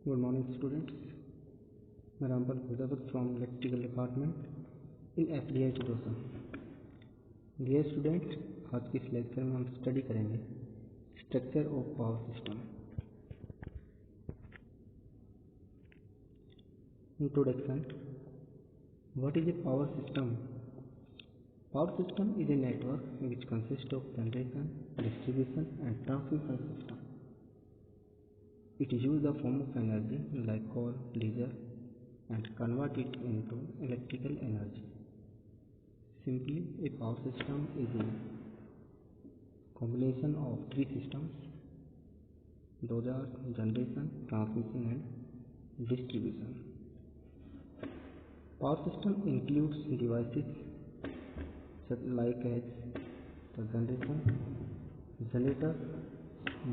Good morning, students. मैं Rampal Khudawat from electrical department in FDI 2000। Dear student, आज के इस लेक्चर में हम स्टडी करेंगे structure of power system. Introduction. What is a power system? Power system is a network which consists of generation, distribution and transmission system. It uses a form of energy like coal, diesel and convert it into electrical energy. Simply, a power system is a combination of three systems. Those are generation, transmission and distribution. Power system includes devices such like as the generator,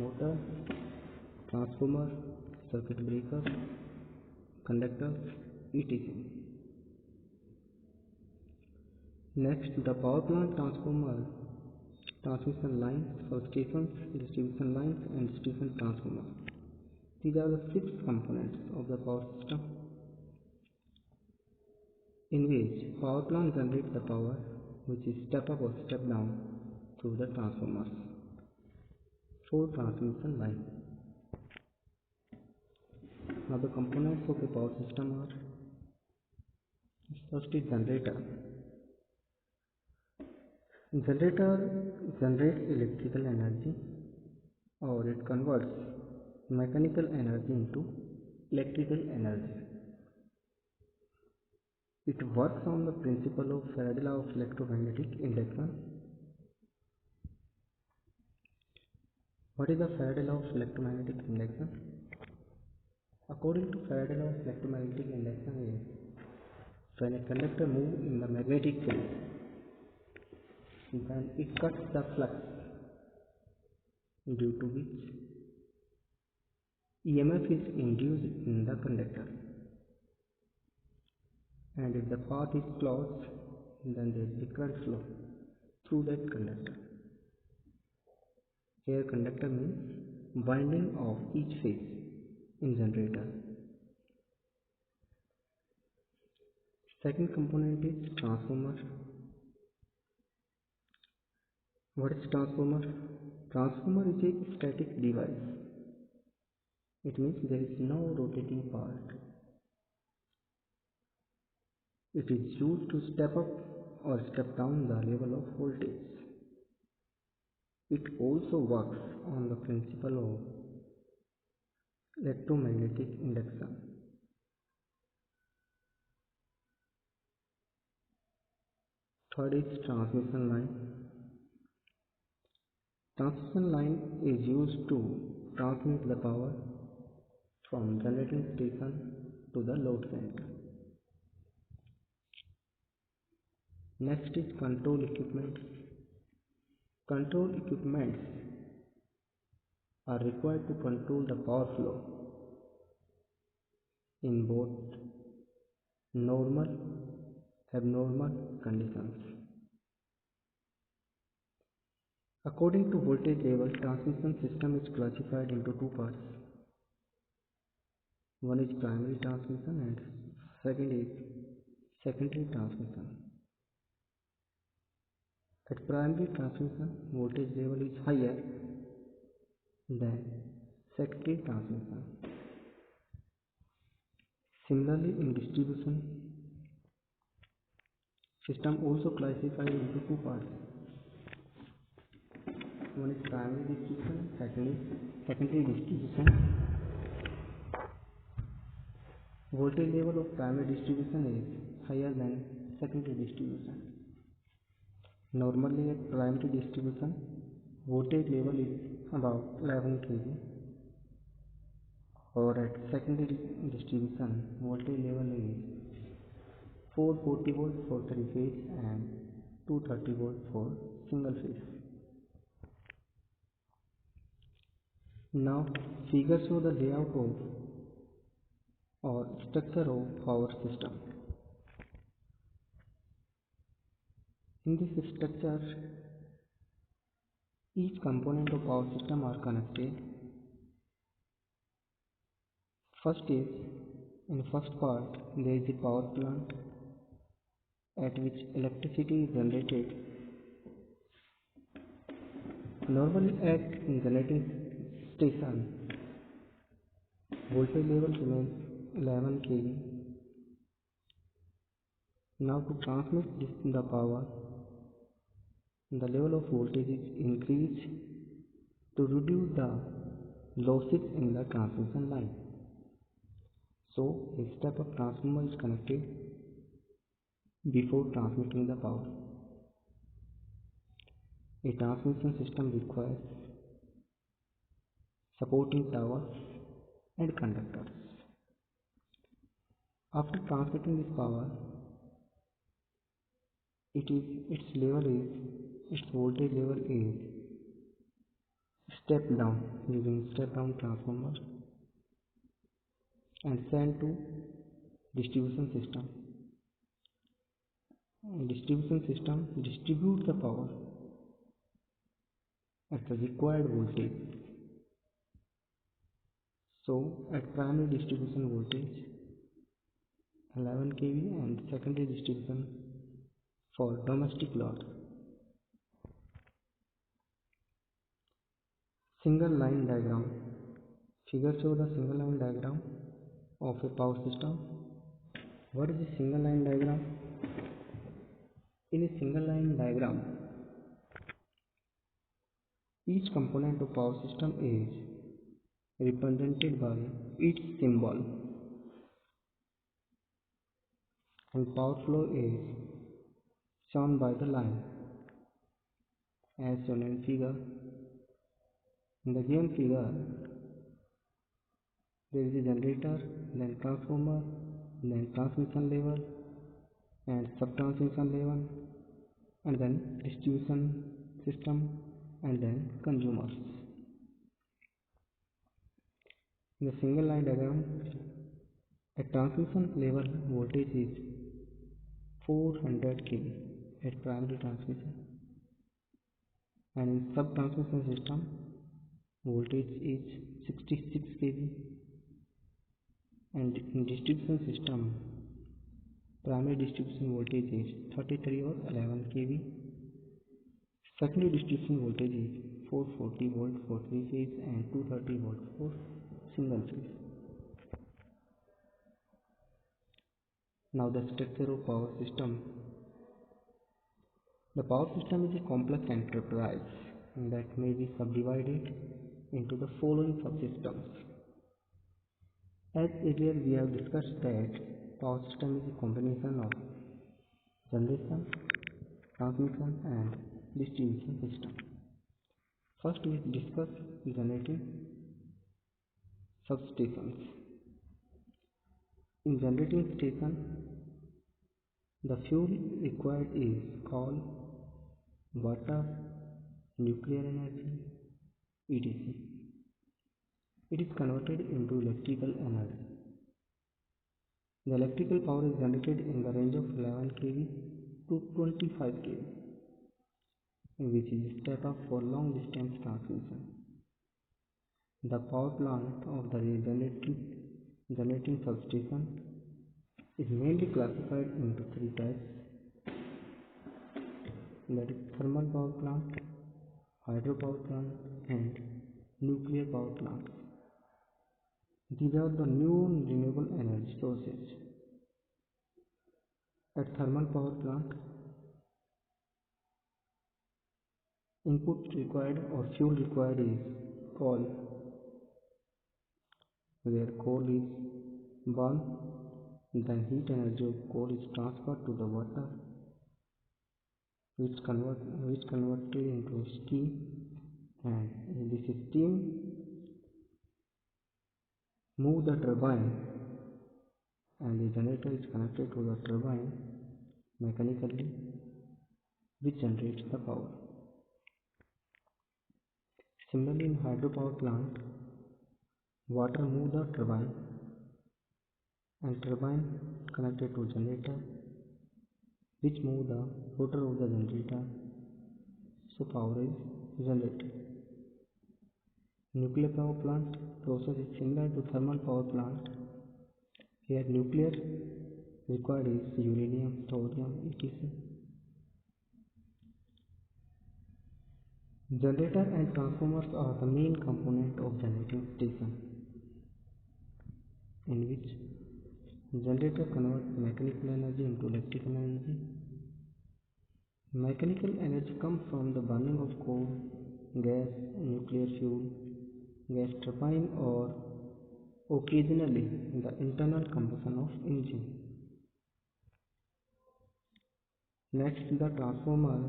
motor, transformer, circuit breaker, conductors, etc. Next, the power plant, transformer, transmission lines, substations, distribution lines and distribution transformers. These are the 6 components of the power system in which power plant generates the power which is step up or step down through the transformers. 4 transmission lines. Now the components of a power system are: first is generator. Generator generates electrical energy or it converts mechanical energy into electrical energy. It works on the principle of Faraday law of electromagnetic induction. What is the Faraday law of electromagnetic induction? According to Faraday law of electromagnetic induction is when a conductor moves in the magnetic field, then it cuts the flux due to which EMF is induced in the conductor, and if the path is closed, then there is a current flow through that conductor. Here conductor means winding of each phase in generator. Second component is transformer. What is transformer? Transformer is a static device. It means there is no rotating part. It is used to step up or step down the level of voltage. It also works on the principle of electromagnetic induction. Third is transmission line. Transmission line is used to transmit the power from generating station to the load center. Next is control equipment. Control equipments are required to control the power flow in both normal and abnormal conditions. According to voltage level, transmission system is classified into 2 parts. One is primary transmission and second is secondary transmission. At primary transmission, voltage level is higher than secondary transmission. Similarly, in distribution, system also classified into 2 parts. One is primary distribution, second is secondary distribution. Voltage level of primary distribution is higher than secondary distribution. Normally at primary distribution, voltage level is about 11 kV, or at secondary distribution, voltage level is 440 volt for 3 phase and 230 volt for single phase. Now, figure show the layout of or structure of power system. In this structure, each component of power system are connected First is, in first part, there is a power plant at which electricity is generated. Normally at generating station, voltage level remains 11 kV. Now to transmit the power, the level of voltage is increased to reduce the losses in the transmission line. So a step of transformer is connected before transmitting the power. A transmission system requires supporting towers and conductors. After transmitting this power, its voltage level is step down using step down transformer and sent to distribution system. Distribution system distributes the power at the required voltage. So at primary distribution voltage 11 kV and secondary distribution for domestic load. Single line diagram. Figure shows the single line diagram of a power system. What is a single line diagram? In a single line diagram, each component of power system is represented by its symbol, and power flow is shown by the line as shown in figure. In the given figure, there is a generator, then transformer, then transmission level and sub-transmission level, and then distribution system, and then consumers. In the single line diagram, at transmission level voltage is 400 kV at primary transmission, and in sub-transmission system voltage is 66 kV, and in distribution system primary distribution voltage is 33 or 11 kV. Secondary distribution voltage is 440 volt for 3 phase and 230 volt for single phase. Now the structure of power system. The power system is a complex enterprise that may be subdivided into the following subsystems. As earlier we have discussed that power system is a combination of generation, transmission and distribution system. First we discuss generating substations. In generating station, the fuel required is coal, water, nuclear energy, etc. It is converted into electrical energy. The electrical power is generated in the range of 11 kV to 25 kV, which is a step up for long distance transmission. The power plant of the generating substation is mainly classified into three types, that is thermal power plant, hydropower plant and nuclear power plants. These are the new renewable energy sources. At thermal power plant, input required or fuel required is coal, where coal is burned, then heat energy of coal is transferred to the water, which converted into steam, and in this steam move the turbine, and the generator is connected to the turbine mechanically, which generates the power. Similarly, in hydropower plant, water move the turbine, and turbine connected to generator, which move the rotor of the generator, so power is generated. Nuclear power plant process is similar to thermal power plant. Here nuclear required is uranium, thorium, etc. Generator and transformers are the main component of generating station, in which generator converts mechanical energy into electrical energy. Mechanical energy comes from the burning of coal, gas, nuclear fuel, gas turbine, or occasionally the internal combustion of engine. Next, the transformer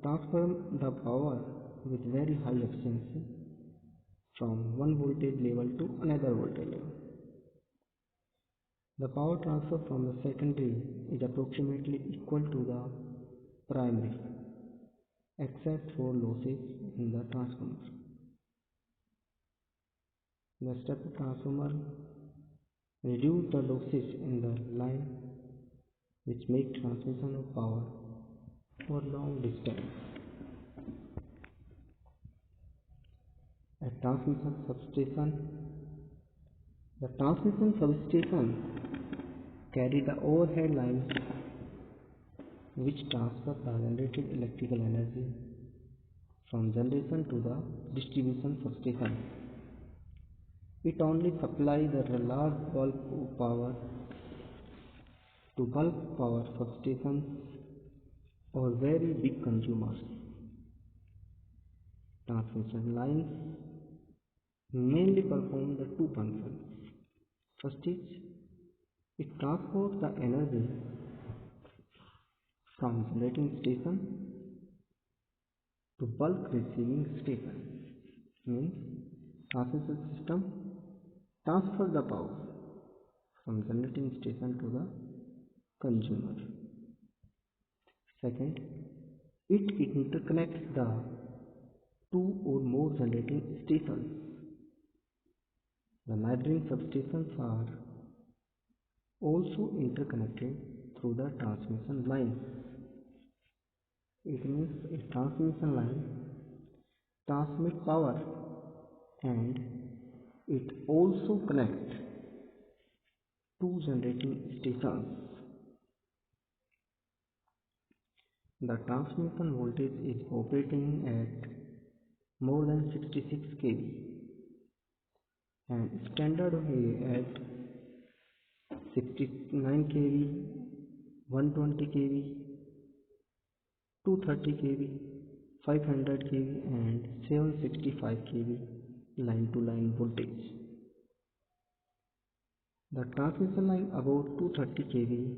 transforms the power with very high efficiency from one voltage level to another voltage level. The power transfer from the secondary is approximately equal to the primary, except for losses in the transformer. The step transformer reduces the losses in the line, which make transmission of power for long distance. A transmission substation. The transmission substation carry the overhead lines which transfer the generated electrical energy from generation to the distribution substation. It only supplies the large bulk of power to bulk power substations or very big consumers. Transmission lines mainly perform the two functions. First is, it transports the energy from generating station to bulk receiving station. Means transmission system transfers the power from generating station to the consumer. Second, it interconnects the two or more generating stations. The neighboring substations are also interconnected through the transmission lines. It means a transmission line transmits power and it also connects two generating stations. The transmission voltage is operating at more than 66 kV and standard at 69 kV, 120 kV, 230 kV, 500 kV and 765 kV line to line voltage. The transmission line above 230 kV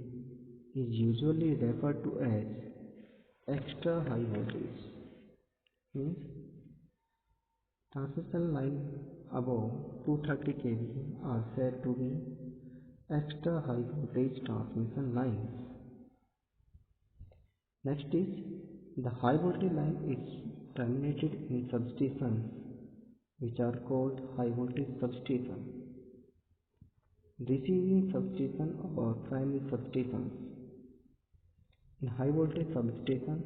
is usually referred to as extra high voltage. Means transmission line above 230 kV are said to be extra high voltage transmission lines. Next is, the high voltage line is terminated in substations which are called high voltage substation, receiving substation or primary substations. In high voltage substation,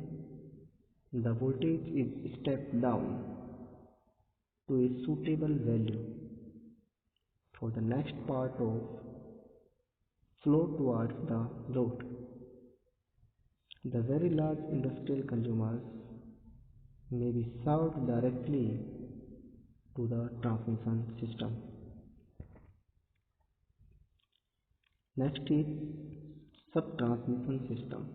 the voltage is stepped down to a suitable value for the next part of flow towards the load. The very large industrial consumers may be served directly to the transmission system. Next is sub-transmission system.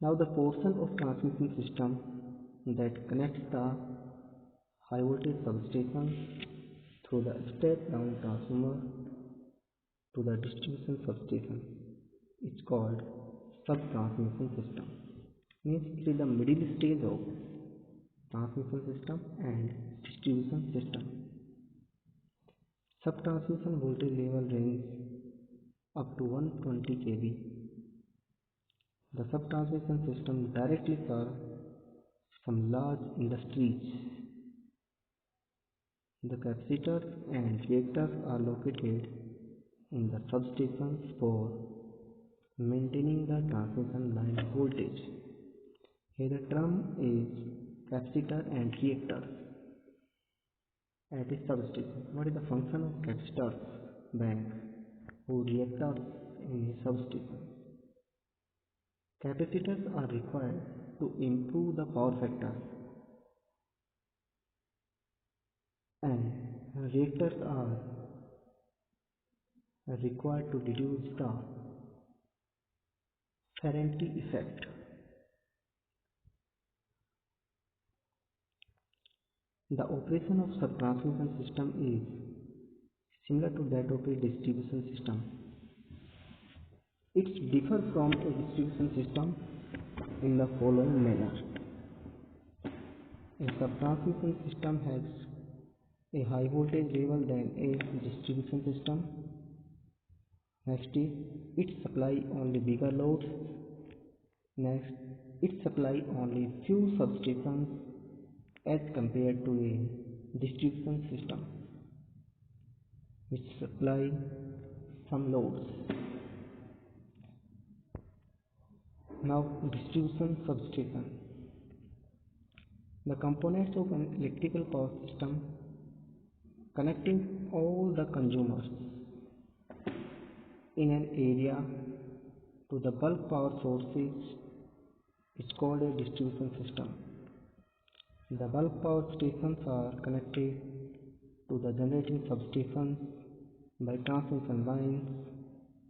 Now the portion of transmission system that connects the high voltage substation through the step down transformer to the distribution substation is called sub-transmission system. Means it is the middle stage of transmission system and distribution system. Sub-transmission voltage level range up to 120 kV. The sub-transmission system directly serves some large industries. The capacitors and reactors are located in the substations for maintaining the transmission line voltage. Here the term is capacitor and reactor. at a substation. What is the function of capacitors, bank, or reactors in a substation? Capacitors are required to improve the power factor, and reactors are required to reduce the Ferranti effect. The operation of subtransmission system is similar to that of a distribution system. It differs from a distribution system in the following manner. A subtransmission system has a high voltage level than a distribution system. Next is it supply only bigger loads. Next, it supply only few substations as compared to a distribution system which supply some loads. Now, distribution substation. The components of an electrical power system connecting all the consumers in an area to the bulk power sources is called a distribution system. The bulk power stations are connected to the generating substations by transmission lines,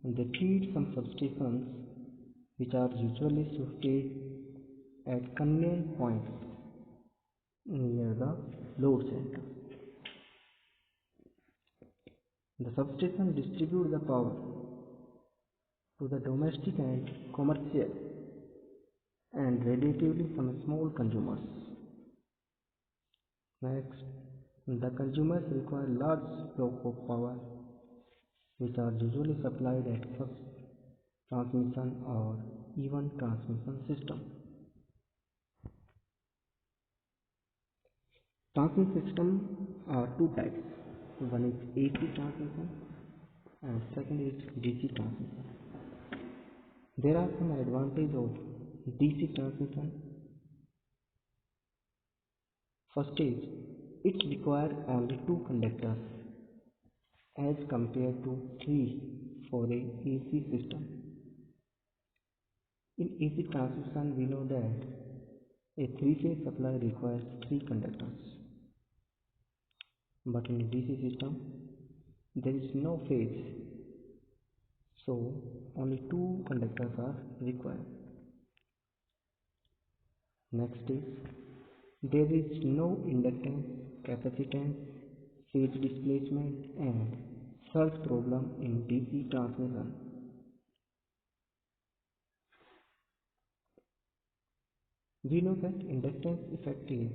and they feed some substations which are usually situated at convenient points near the load center. The substation distributes the power to the domestic and commercial and relatively some small consumers. Next, the consumers require large block of power which are usually supplied at first transmission or even transmission system. Transmission systems are two types. One is AC transmission and second is DC transmission. There are some advantages of DC transmission. First is it requires only two conductors as compared to three for a AC system. In AC transmission, we know that a three-phase supply requires three conductors, but in DC system there is no phase, so only two conductors are required. Next is there is no inductance, capacitance, phase displacement and surge problem in DC transmission. We know that inductance effect is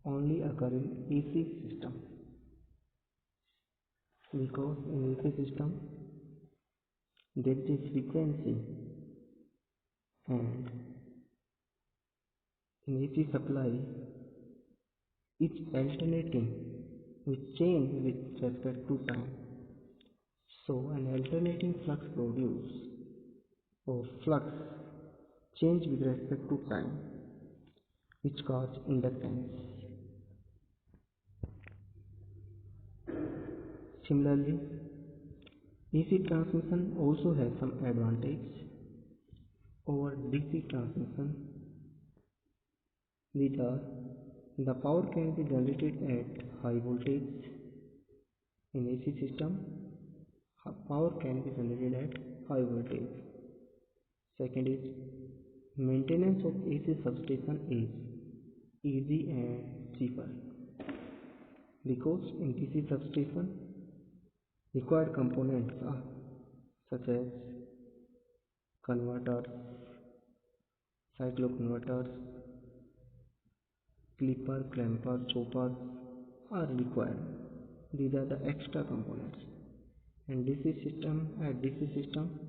only occur in AC system because in AC system there is a frequency and in AC supply is alternating with change with respect to time. So an alternating flux produce or flux change with respect to time which cause inductance. Similarly, AC transmission also has some advantage over DC transmission. These are the power can be generated at high voltage. In AC system, power can be generated at high voltage. Second is maintenance of AC substation is easy and cheaper because in DC substation required components are such as converters, cycloconverters, clipper, clamper, choppers are required. These are the extra components. And DC system,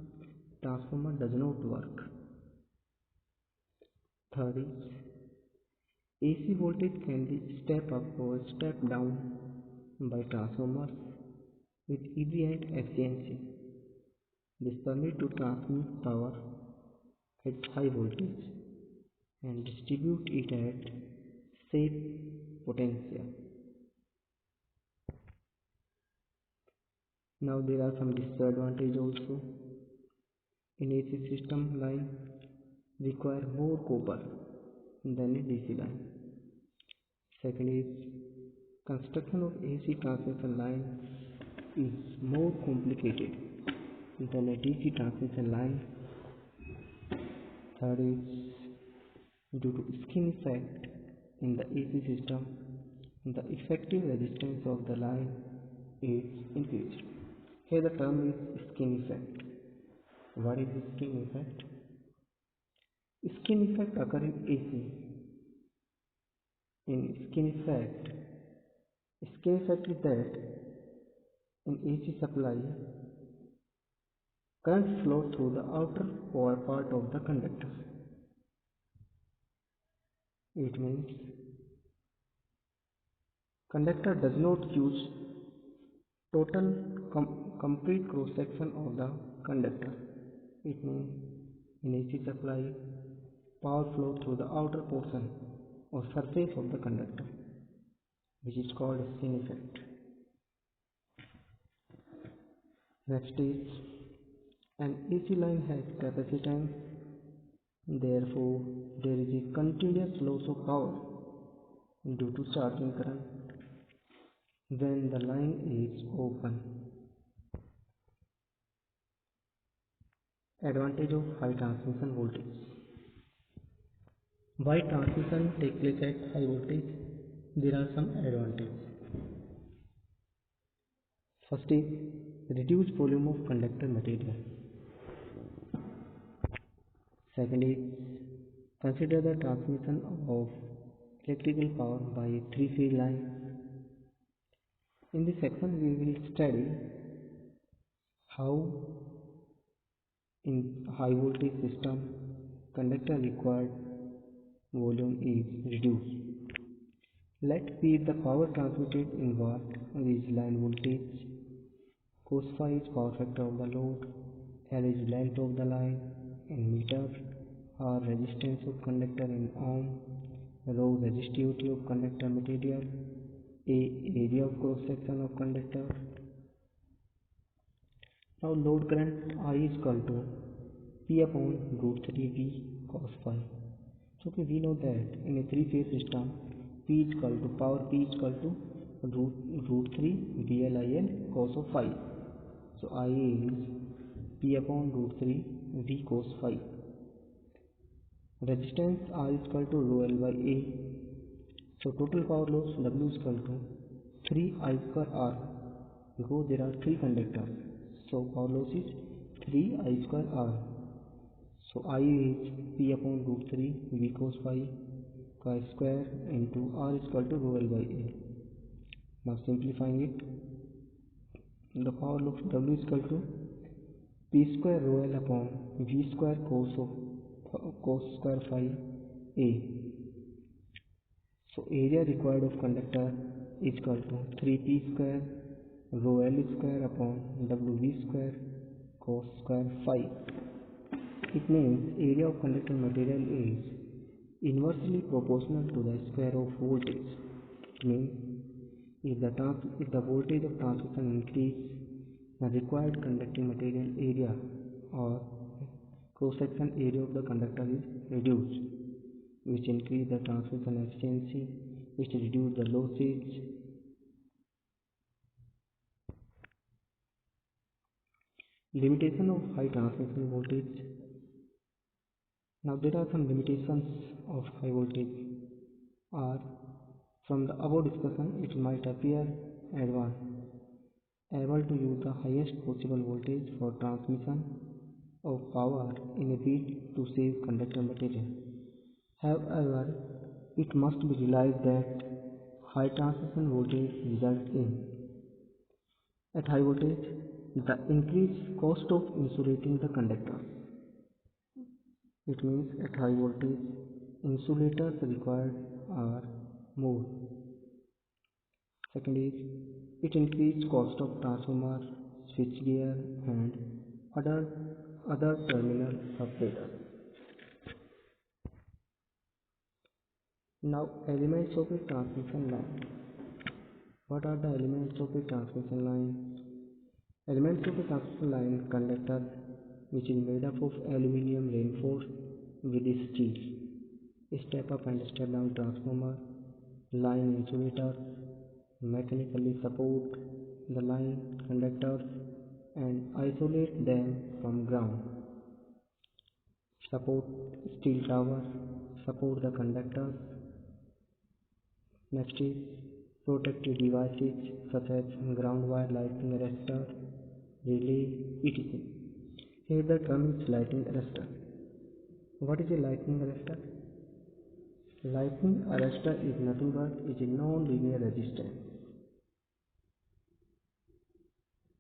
transformer does not work. Third is AC voltage can be step up or step down by transformers with easy and efficiency. This permits to transmit power at high voltage and distribute it at safe potential. Now there are some disadvantages also. In AC system, line require more copper than a DC line. Second is construction of AC transmission line is more complicated than a DC transmission line. Third is due to skin effect in the AC system, the effective resistance of the line is increased. Here the term is skin effect. What is skin effect? Skin effect occurs in AC. In skin effect is that in AC supply, current flows through the outer part of the conductor. It means conductor does not use total complete cross section of the conductor. It means in AC supply, power flows through the outer portion or surface of the conductor, which is called skin effect. Next is an AC line has capacitance, therefore there is a continuous loss of power due to charging current when the line is open. Advantage of high transmission voltage. Why transmission takes place at high voltage? There are some advantages. First is reduced volume of conductor material. Second is consider the transmission of electrical power by a three-phase line. In this section we will study how in high voltage system conductor required volume is reduced. Let P is the power transmitted in watt, is line voltage, cos phi is power factor of the load, L is length of the line in meter, R resistance of conductor in ohm, rho resistivity of conductor material, A area of cross section of conductor. Now load current I is equal to P upon root 3 V cos phi. So we know that in a three-phase system, P is equal to power P is equal to root 3 VLIL cos of phi. So I is P upon root 3 V cos phi. Resistance R is equal to rho L by A. So total power loss W is equal to 3 I square R, because there are three conductors. So power loss is 3 I square R. So I is P upon root 3 V cos phi square into R is equal to rho L by A. Now simplifying it, the power loss W is equal to P square rho L upon V square cos square phi A. So area required of conductor is equal to 3P square rho L square upon WV square cos square phi. It means area of conductor material is inversely proportional to the square of voltage. It means if the voltage of transmission increase, the required conducting material area or cross section area of the conductor is reduced, which increase the transmission efficiency, which reduce the losses. Limitation of high transmission voltage. Now there are some limitations of high voltage are, from the above discussion it might appear advanced, able to use the highest possible voltage for transmission of power in a bid to save conductor material. However, it must be realized that high transmission voltage results in, at high voltage, the increased cost of insulating the conductor. It means at high voltage, insulators required are more. Second is, it increased cost of transformer, switchgear and other terminal operators. Now elements of a transmission line. What are the elements of a transmission line? Elements of a transmission line conductor which is made up of aluminum reinforced with steel. Step up and step down transformer, line insulators mechanically support the line conductors and isolate them from ground. Support steel tower, support the conductors. Next is protective devices such as ground wire, lighting arrestor, relay, etc. Here the term is lightning arrestor. What is a lightning arrestor? Lightning arrestor is nothing but a non-linear resistance.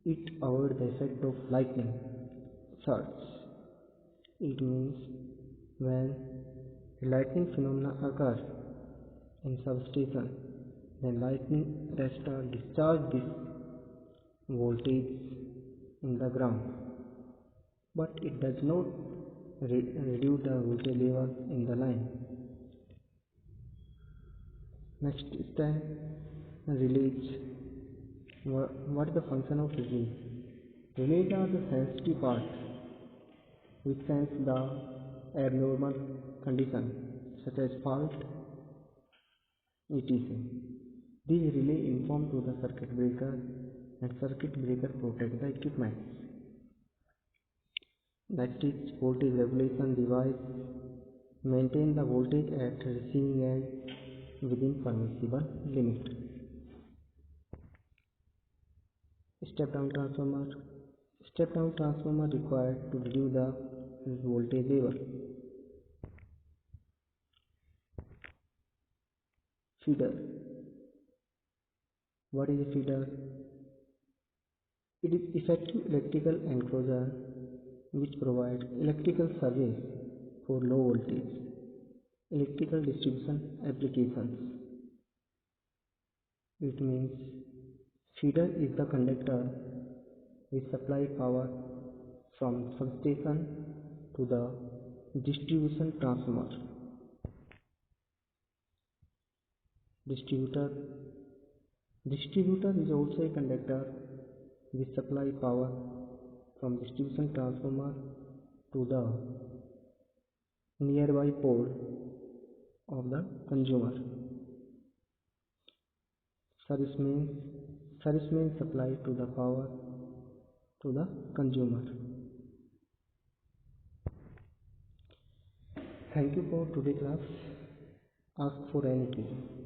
It avoids the effect of lightning surge. It means when lightning phenomena occurs in substation, then lightning arrestor discharges this voltage in the ground, but it does not reduce the voltage level in the line. Next step, relays. What is the function of relays? Relays are the sensitive parts which sense the abnormal condition such as fault, etc. These relay inform to the circuit breaker and circuit breaker protect the equipment. Next is voltage regulation device. Maintain the voltage at receiving end within permissible limit. Step down transformer. Step down transformer required to reduce the voltage level. Feeder. What is a feeder? It is effective electrical enclosure which provides electrical service for low voltage electrical distribution applications. It means feeder is the conductor which supply power from substation to the distribution transformer. Distributor. Distributor is also a conductor which supply power from distribution transformer to the nearby pole of the consumer. Service means supply to the power to the consumer. Thank you for today's class. Ask for anything.